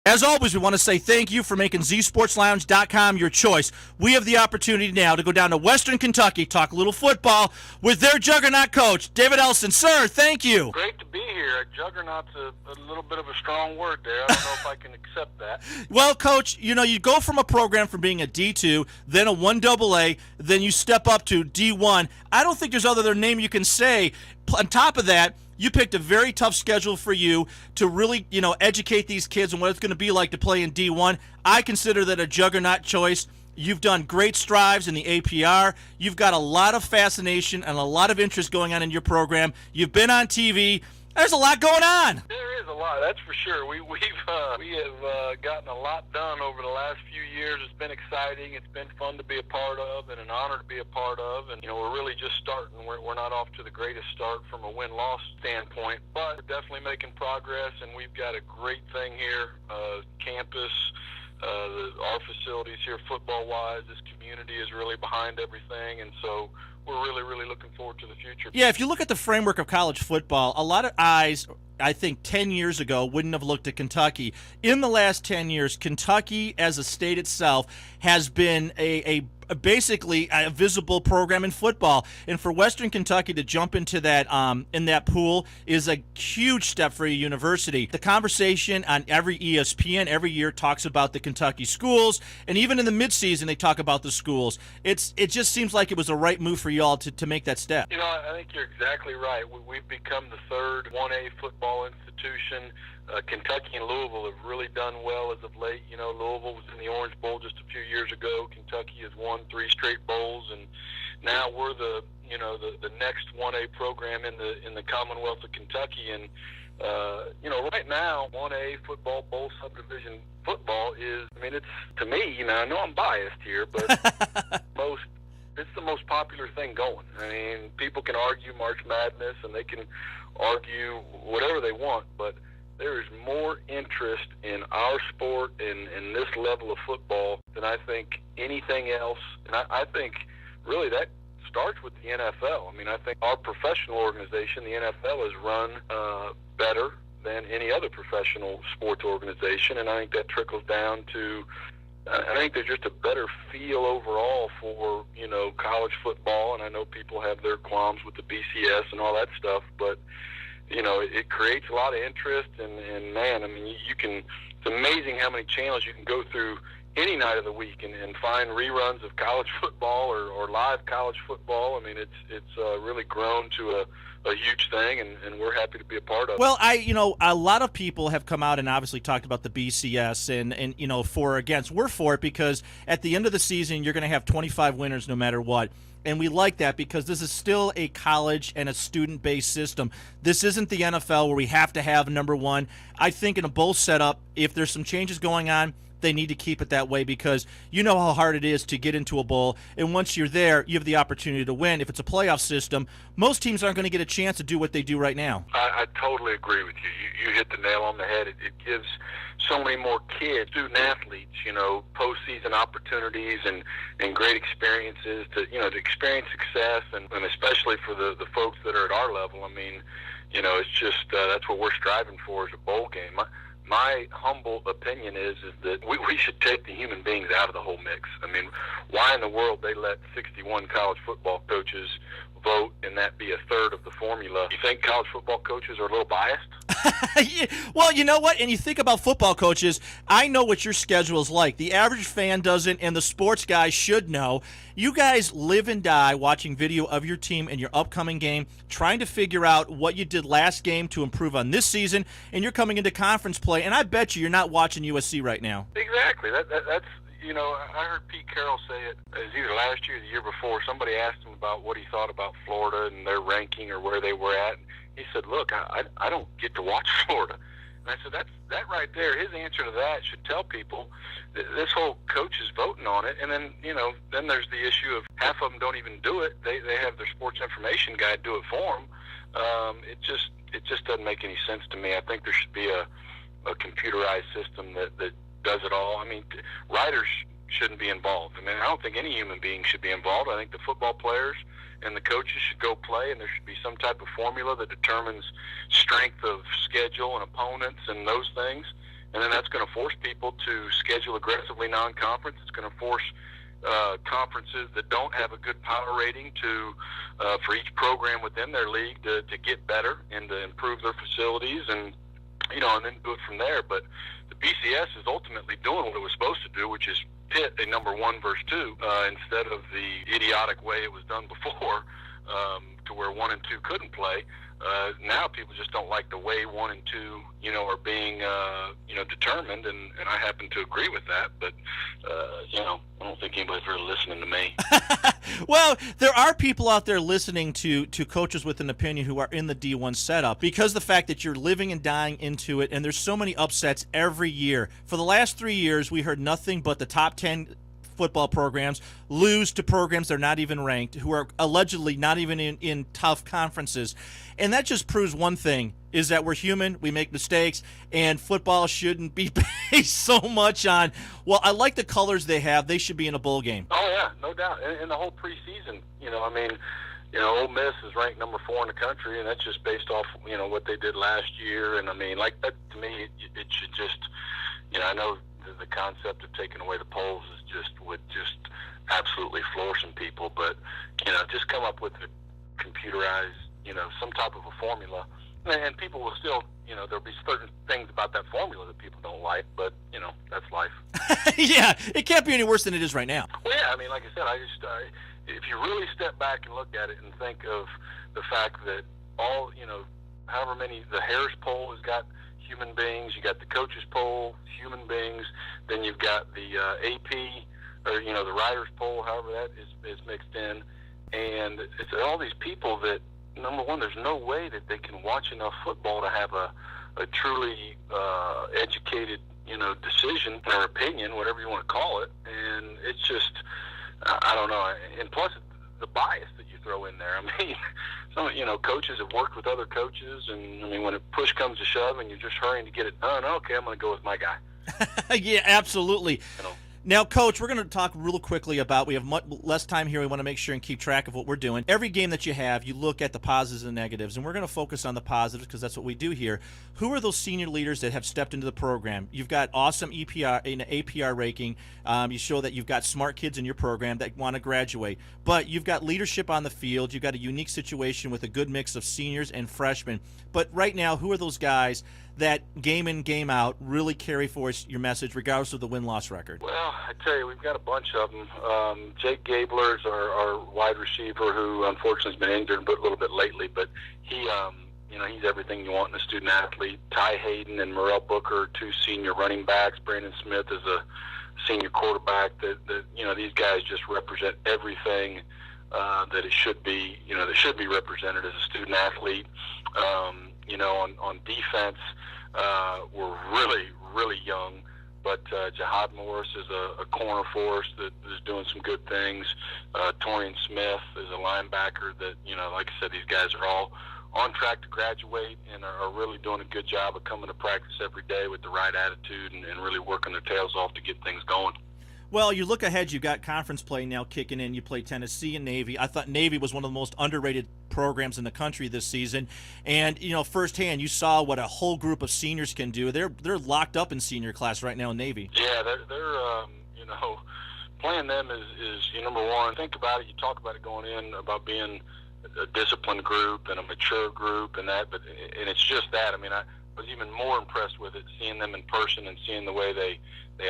As always, we want to say thank you for making zsportslounge.com your choice. We have the opportunity now to go down to Western Kentucky, talk a little football with their juggernaut coach, David Elson. Sir, thank you. Great to be here. Juggernaut's a little bit of a strong word there. I don't know if I can accept that. Well, Coach, you go from a program from being a D2, then a 1AA, then you step up to D1. I don't think there's other name you can say. On top of that, you picked a very tough schedule for you to really, educate these kids on what it's going to be like to play in D1. I consider that a juggernaut choice. You've done great strives in the APR. You've got a lot of fascination and a lot of interest going on in your program. You've been on TV. There's a lot going on. There is a lot, that's for sure. We have gotten a lot done over the last few years. It's been exciting. It's been fun to be a part of and an honor to be a part of. And, we're really just starting. We're not off to the greatest start from a win-loss standpoint, but we're definitely making progress, and we've got a great thing here, campus. Our facilities here, football-wise, this community is really behind everything, and so we're really, really looking forward to the future. Yeah, if you look at the framework of college football, a lot of eyes, I think 10 years ago, wouldn't have looked at Kentucky. In the last 10 years, Kentucky as a state itself has been basically a visible program in football, and for Western Kentucky to jump into that in that pool is a huge step for a university. The conversation on every ESPN every year talks about the Kentucky schools, and even in the midseason they talk about the schools. It just seems like it was the right move for y'all to make that step. I think you're exactly right. We've become the third 1A football institution. Kentucky and Louisville have really done well as of late. Louisville was in the Orange Bowl just a few years ago. Kentucky has won 3 straight bowls, and now we're the next 1A program in the Commonwealth of Kentucky. And right now 1A football, bowl subdivision football is, it's, to me, I know I'm biased here, but it's the most popular thing going. People can argue March Madness and they can argue whatever they want, but there is more interest in our sport and in this level of football than I think anything else. And I think really that starts with the NFL. I think our professional organization, the NFL, is run better than any other professional sports organization, and I think that trickles down to I think there's just a better feel overall for, college football, and I know people have their qualms with the BCS and all that stuff, but, it creates a lot of interest, and man, it's amazing how many channels you can go through any night of the week and find reruns of college football or live college football. It's really grown to a huge thing, and we're happy to be a part of it. Well, a lot of people have come out and obviously talked about the BCS and for or against. We're for it because at the end of the season, you're going to have 25 winners no matter what. And we like that because this is still a college and a student-based system. This isn't the NFL where we have to have number one. I think in a bowl setup, if there's some changes going on, they need to keep it that way because you know how hard it is to get into a bowl, and once you're there, you have the opportunity to win. If it's a playoff system, most teams aren't going to get a chance to do what they do right now. I totally agree with you. You hit the nail on the head. It gives so many more kids, student athletes, postseason opportunities and great experiences to experience success, and especially for the folks that are at our level. It's just that's what we're striving for is a bowl game. My humble opinion is that we should take the human beings out of the whole mix. Why in the world they let 61 college football coaches vote and that be a third of the formula? You think college football coaches are a little biased? Well, you know what? And you think about football coaches, I know what your schedule is like. The average fan doesn't, and the sports guys should know. You guys live and die watching video of your team and your upcoming game, trying to figure out what you did last game to improve on this season, and you're coming into conference play, and I bet you're not watching USC right now. Exactly. That's I heard Pete Carroll say it either last year or the year before. Somebody asked him about what he thought about Florida and their ranking or where they were at. He said, look, I don't get to watch Florida. And I said, that right there, his answer to that should tell people that this whole coach is voting on it. And then, then there's the issue of half of them don't even do it. They have their sports information guy do it for them. It just doesn't make any sense to me. I think there should be a computerized system that does it all. Writers shouldn't be involved. I don't think any human being should be involved. I think the football players and the coaches should go play, and there should be some type of formula that determines strength of schedule and opponents and those things. And then that's going to force people to schedule aggressively non-conference. It's going to force conferences that don't have a good power rating to for each program within their league to get better and to improve their facilities and and then do it from there. But the BCS is ultimately doing what it was supposed to do, which is pit a number 1 versus 2 instead of the idiotic way it was done before, to where 1 and 2 couldn't play. Now people just don't like the way 1 and 2, are being, determined, and I happen to agree with that. But, I don't think anybody's really listening to me. Well, there are people out there listening to coaches with an opinion who are in the D1 setup because the fact that you're living and dying into it, and there's so many upsets every year. For the last 3 years, we heard nothing but the top 10 football programs lose to programs that are not even ranked, who are allegedly not even in tough conferences. And that just proves one thing, is that we're human, we make mistakes, and football shouldn't be based so much on, well, I like the colors they have, they should be in a bowl game. Oh, yeah, no doubt. And the whole preseason, Ole Miss is ranked number 4 in the country, and that's just based off, what they did last year. And, like that, to me, it should just, I know the concept of taking away the polls would just absolutely floor some people, but just come up with a computerized, some type of a formula, and people will still, there'll be certain things about that formula that people don't like, but that's life. Yeah, it can't be any worse than it is right now. Well, yeah, like I said, if you really step back and look at it and think of the fact that all, however many, the Harris poll has got human beings, you got the coaches poll, human beings, then you've got the AP, or the writers poll, however that is mixed in, and it's all these people that, number one, there's no way that they can watch enough football to have a truly educated decision or opinion, whatever you want to call it. And it's just, I don't know. And plus the bias that you throw in there. Some coaches have worked with other coaches, and when a push comes to shove and you're just hurrying to get it done, okay, I'm going to go with my guy. Yeah, absolutely. Now, Coach, we're going to talk real quickly about, we have much less time here. We want to make sure and keep track of what we're doing. Every game that you have, you look at the positives and negatives, and we're going to focus on the positives because that's what we do here. Who are those senior leaders that have stepped into the program? You've got awesome EPR and APR ranking. You show that you've got smart kids in your program that want to graduate. But you've got leadership on the field. You've got a unique situation with a good mix of seniors and freshmen. But right now, who are those guys that game in, game out really carry forth your message regardless of the win-loss record? Well, I tell you, we've got a bunch of them. Jake Gabler is our wide receiver who unfortunately has been injured a little bit lately, but he, he's everything you want in a student athlete. Ty Hayden and Morel Booker are 2 senior running backs. Brandon Smith is a senior quarterback. That these guys just represent everything that it should be, that should be represented as a student athlete. On defense, we're really, really young, but Jihad Morris is a corner for us that is doing some good things. Torian Smith is a linebacker that, like I said, these guys are all on track to graduate and are really doing a good job of coming to practice every day with the right attitude and really working their tails off to get things going. Well, you look ahead, you've got conference play now kicking in. You play Tennessee and Navy. I thought Navy was one of the most underrated programs in the country this season. And, firsthand, you saw what a whole group of seniors can do. They're locked up in senior class right now in Navy. Yeah, they're playing them is number one. Think about it. You talk about it going in about being a disciplined group and a mature group and that, and it's just that. I was even more impressed with it, seeing them in person and seeing the way they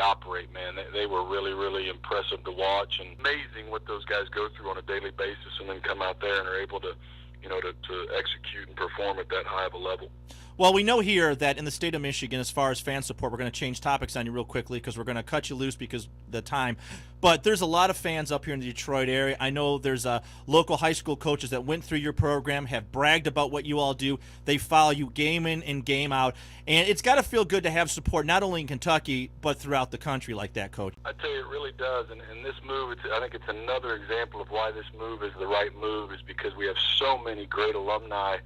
operate, man. They were really, really impressive to watch, and amazing what those guys go through on a daily basis and then come out there and are able to, to execute and perform at that high of a level. Well, we know here that in the state of Michigan, as far as fan support, we're going to change topics on you real quickly because we're going to cut you loose because of the time. But there's a lot of fans up here in the Detroit area. I know there's local high school coaches that went through your program, have bragged about what you all do. They follow you game in and game out. And it's got to feel good to have support not only in Kentucky but throughout the country like that, Coach. I tell you, it really does. And this move, I think it's another example of why this move is the right move, is because we have so many great alumni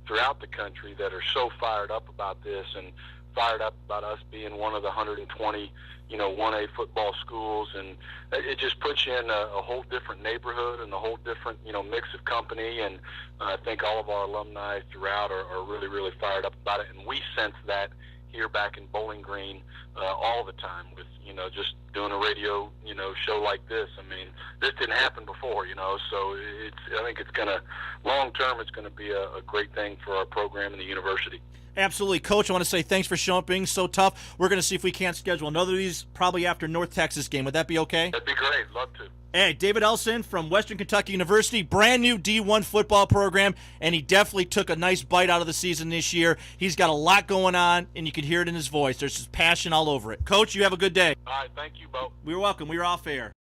throughout the country that are so fired up about this and fired up about us being one of the 120, 1A football schools. And it just puts you in a whole different neighborhood and a whole different, mix of company. And I think all of our alumni throughout are really, really fired up about it. And we sense that here back in Bowling Green all the time with, just doing a radio, show like this. I mean, this didn't happen before, so I think it's going to, long term, it's going to be a great thing for our program and the university. Absolutely. Coach, I want to say thanks for showing up, being so tough. We're going to see if we can't schedule another of these probably after North Texas game. Would that be okay? That'd be great. Love to. Hey, David Elson from Western Kentucky University, brand new D1 football program, and he definitely took a nice bite out of the season this year. He's got a lot going on, and you can hear it in his voice. There's just passion all over it. Coach, you have a good day. All right. Thank you, Bo. You're welcome. We were off air.